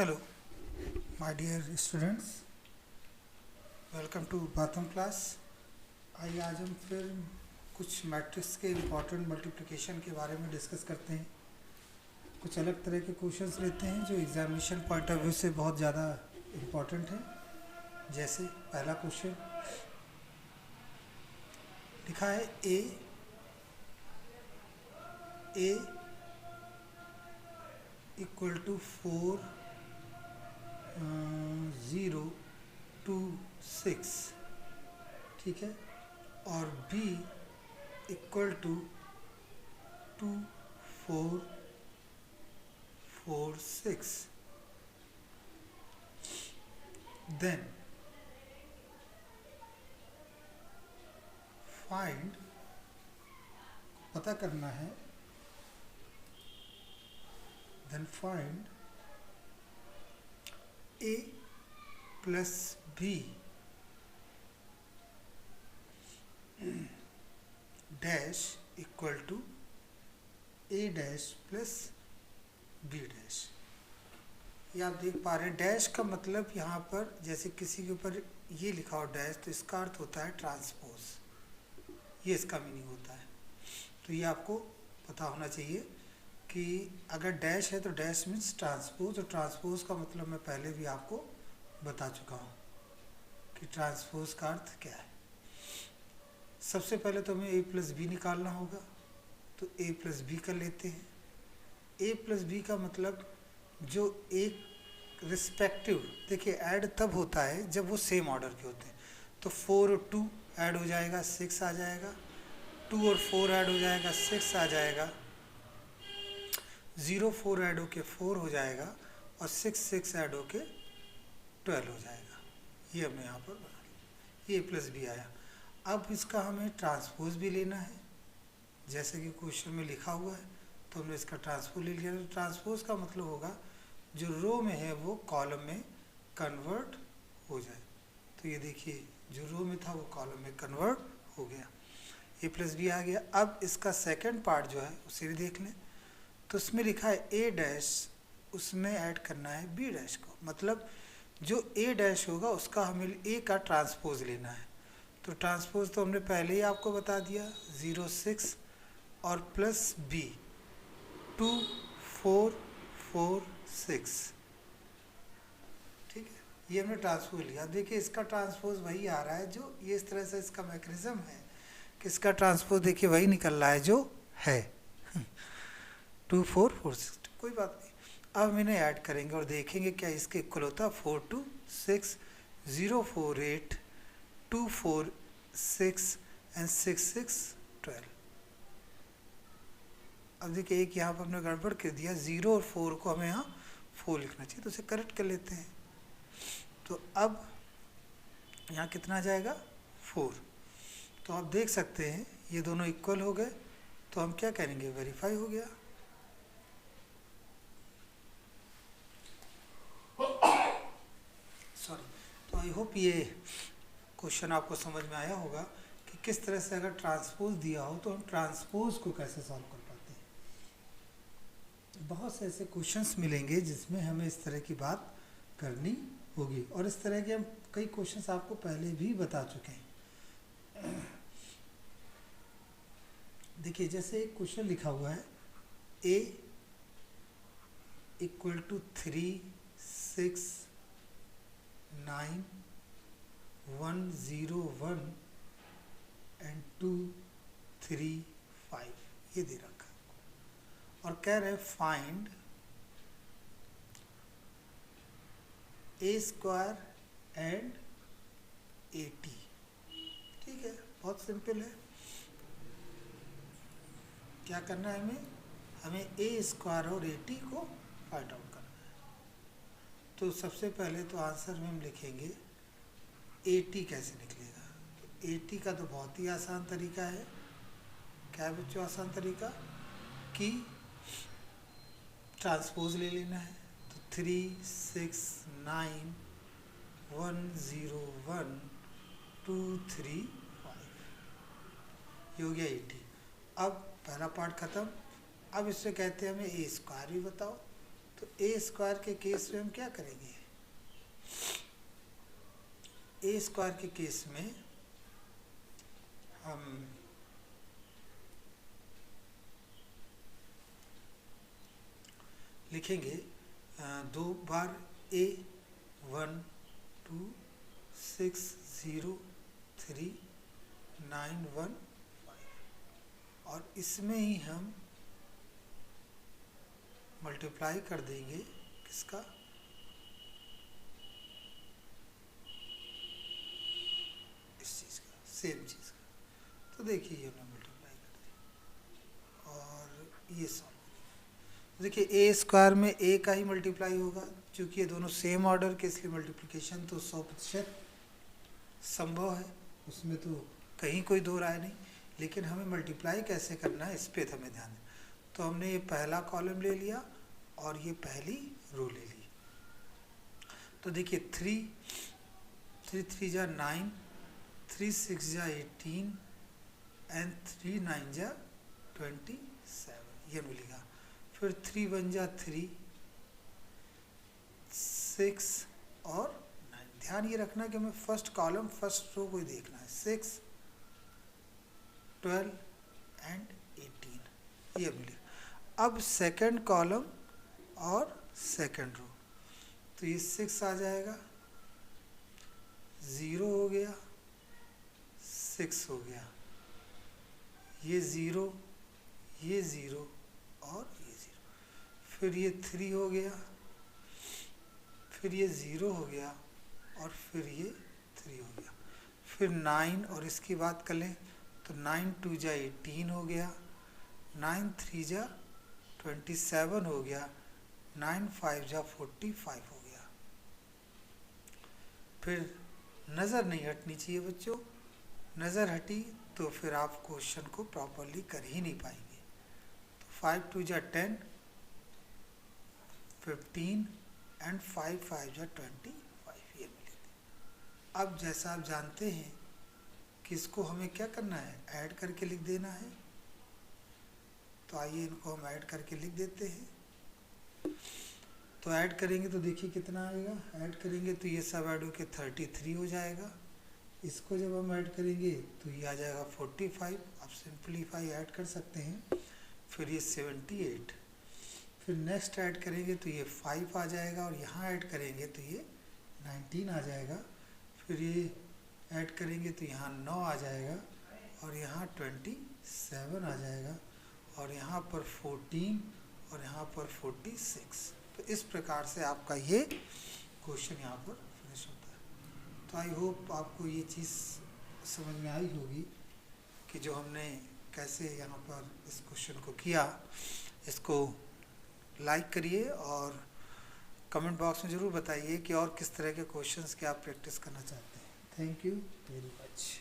Hello my dear students, welcome to Batham class. आइए आज हम फिर कुछ मैट्रिक्स के इम्पॉर्टेंट मल्टीप्लिकेशन के बारे में डिस्कस करते हैं। कुछ अलग तरह के क्वेश्चंस लेते हैं जो एग्जामिनेशन पॉइंट ऑफ व्यू से बहुत ज़्यादा इम्पॉर्टेंट हैं। जैसे पहला क्वेश्चन लिखा है ए इक्वल टू 4 0 2 6, ठीक है, और b equal to 2 4 4 6। Then find, पता करना है, then find a plus b dash equal to a dash plus b dash. ये आप देख पा रहे हैं, डैश का मतलब यहाँ पर जैसे किसी के ऊपर ये लिखा हो डैश, तो इसका अर्थ होता है ट्रांसपोज, ये इसका मीनिंग होता है। तो ये आपको पता होना चाहिए कि अगर डैश है तो डैश मीन्स ट्रांसपोज, और ट्रांसपोज का मतलब मैं पहले भी आपको बता चुका हूँ कि ट्रांसपोज का अर्थ क्या है। सबसे पहले तो हमें a प्लस बी निकालना होगा, तो a प्लस बी कर लेते हैं। a प्लस बी का मतलब जो एक रिस्पेक्टिव, देखिए ऐड तब होता है जब वो सेम ऑर्डर के होते हैं। तो 4 और 2 ऐड हो जाएगा, 6 आ जाएगा, 2 और 4 ऐड हो जाएगा, 6 आ जाएगा, 0 4 ऐड होके 4 हो जाएगा, और 6 6 ऐड होके 12 हो जाएगा। ये हमने यहाँ पर बना लिया, ये प्लस बी आया। अब इसका हमें ट्रांसपोज भी लेना है, जैसे कि क्वेश्चन में लिखा हुआ है, तो हमने इसका ट्रांसपोज ले लिया। तो ट्रांसपोज का मतलब होगा जो रो में है वो कॉलम में कन्वर्ट हो जाए। तो ये देखिए, जो रो में था वो कॉलम में कन्वर्ट हो गया, ए प्लस बी आ गया। अब इसका सेकंड पार्ट जो है उसे भी देख लें, तो उसमें लिखा है ए डैश, उसमें ऐड करना है बी डैश को, मतलब जो ए डैश होगा उसका हमें ए का ट्रांसपोज लेना है। तो ट्रांसपोज तो हमने पहले ही आपको बता दिया, 0 6 और प्लस बी 2 4 4 6, ठीक है, ये हमने ट्रांसपोज लिया। देखिए इसका ट्रांसपोज वही आ रहा है जो, ये इस तरह से इसका मैकेनिज्म है कि इसका ट्रांसपोज देखिए वही निकल रहा है जो है 2 4 4 6, कोई बात नहीं। अब हम इन्हें ऐड करेंगे और देखेंगे क्या इसके इक्वल होता है। 4 2 6 0 4 8 2 4 6 एंड 6 6 12। अब देखिए एक यहाँ पर हमने गड़बड़ कर दिया, 0 और 4 को हमें यहाँ 4 लिखना चाहिए, तो उसे करेक्ट कर लेते हैं। तो अब यहाँ कितना आ जाएगा 4। तो आप देख सकते हैं ये दोनों इक्वल हो गए, तो हम क्या करेंगे, वेरीफाई हो गया। सॉरी। तो आई होप ये क्वेश्चन आपको समझ में आया होगा कि किस तरह से अगर ट्रांसपोज दिया हो तो हम ट्रांसपोज को कैसे सॉल्व कर पाते हैं। बहुत से ऐसे क्वेश्चंस मिलेंगे जिसमें हमें इस तरह की बात करनी होगी, और इस तरह के हम कई क्वेश्चंस आपको पहले भी बता चुके हैं। देखिए जैसे एक क्वेश्चन लिखा हुआ है a इक्वल टू 3 6 9 1 0 1 एंड 2 3 5, ये दे रखा है और कह रहे फाइंड ए स्क्वायर एंड 80। ठीक है, बहुत सिंपल है। क्या करना है हमें ए स्क्वायर और 80 को फाइंड आउट करना है। तो सबसे पहले तो आंसर में हम लिखेंगे 80 कैसे निकलेगा। तो 80 का तो बहुत ही आसान तरीका है। क्या है बच्चों आसान तरीका, कि ट्रांसपोज ले लेना है। तो 3 6 9 1 0 1 2 3 5, ये हो गया 80। अब पहला पार्ट खत्म। अब इससे कहते हैं हमें ए स्क्वायर भी बताओ। तो ए स्क्वायर के केस में हम क्या करेंगे, ए स्क्वायर के केस में हम लिखेंगे 2 बार ए 1 2 6 0 3 9 1 5 और इसमें ही हम मल्टीप्लाई कर देंगे किसका, इस चीज़ का, सेम चीज़ का। तो देखिए ये हमने मल्टीप्लाई कर दिया और ये सम, देखिए ए स्क्वायर में ए का ही मल्टीप्लाई होगा, क्योंकि ये दोनों सेम ऑर्डर के, इसलिए मल्टीप्लिकेशन तो 100% संभव है, उसमें तो कहीं कोई दो राय नहीं। लेकिन हमें मल्टीप्लाई कैसे करना है इस पे हमें ध्यान दें। तो हमने ये पहला कॉलम ले लिया और ये पहली रो ले ली। तो देखिए 3 3 जा 9, 3 6 जा 18 एंड 3 9 जा 27, ये मिलेगा। फिर 3 1 जा 3, 6 और 9। ध्यान ये रखना कि हमें फर्स्ट कॉलम फर्स्ट रो को ही देखना है। 6 12 एंड 18, ये मिलेगा। अब सेकंड कॉलम और सेकंड रो, तो ये 6 आ जाएगा, 0 हो गया, 6 हो गया, ये 0, ये 0 और ये 0। फिर ये 3 हो गया, फिर ये 0 हो गया और फिर ये 3 हो गया। फिर 9 और इसकी बात कर लें तो 9 2 जा 18 हो गया, 9 3 जा 27 हो गया, 9 5 जा 45 हो गया। फिर नज़र नहीं हटनी चाहिए बच्चों, नज़र हटी तो फिर आप क्वेश्चन को प्रॉपरली कर ही नहीं पाएंगे। तो 5 2 जा 10, 15 एंड 5 5 जा 25, ये मिलेगा। अब जैसा आप जानते हैं कि इसको हमें क्या करना है, ऐड करके लिख देना है। तो आइए इनको हम ऐड करके लिख देते हैं। तो ऐड करेंगे तो देखिए कितना आएगा, ऐड करेंगे तो ये सब ऐड होकर 33 हो जाएगा। इसको जब हम ऐड करेंगे तो ये आ जाएगा 45, आप सिंपलीफाई ऐड कर सकते हैं। फिर ये 78, फिर नेक्स्ट ऐड करेंगे तो ये 5 आ जाएगा और यहाँ ऐड करेंगे तो ये 19 आ जाएगा। फिर ये ऐड करेंगे तो यहाँ 9 आ जाएगा और यहाँ 27 आ जाएगा और यहाँ पर 14 और यहाँ पर 46। तो इस प्रकार से आपका ये क्वेश्चन यहाँ पर फिनिश होता है। तो आई होप आपको ये चीज़ समझ में आई होगी कि जो हमने कैसे यहाँ पर इस क्वेश्चन को किया। इसको लाइक करिए और कमेंट बॉक्स में ज़रूर बताइए कि और किस तरह के क्वेश्चंस के आप प्रैक्टिस करना चाहते हैं। Thank you very much.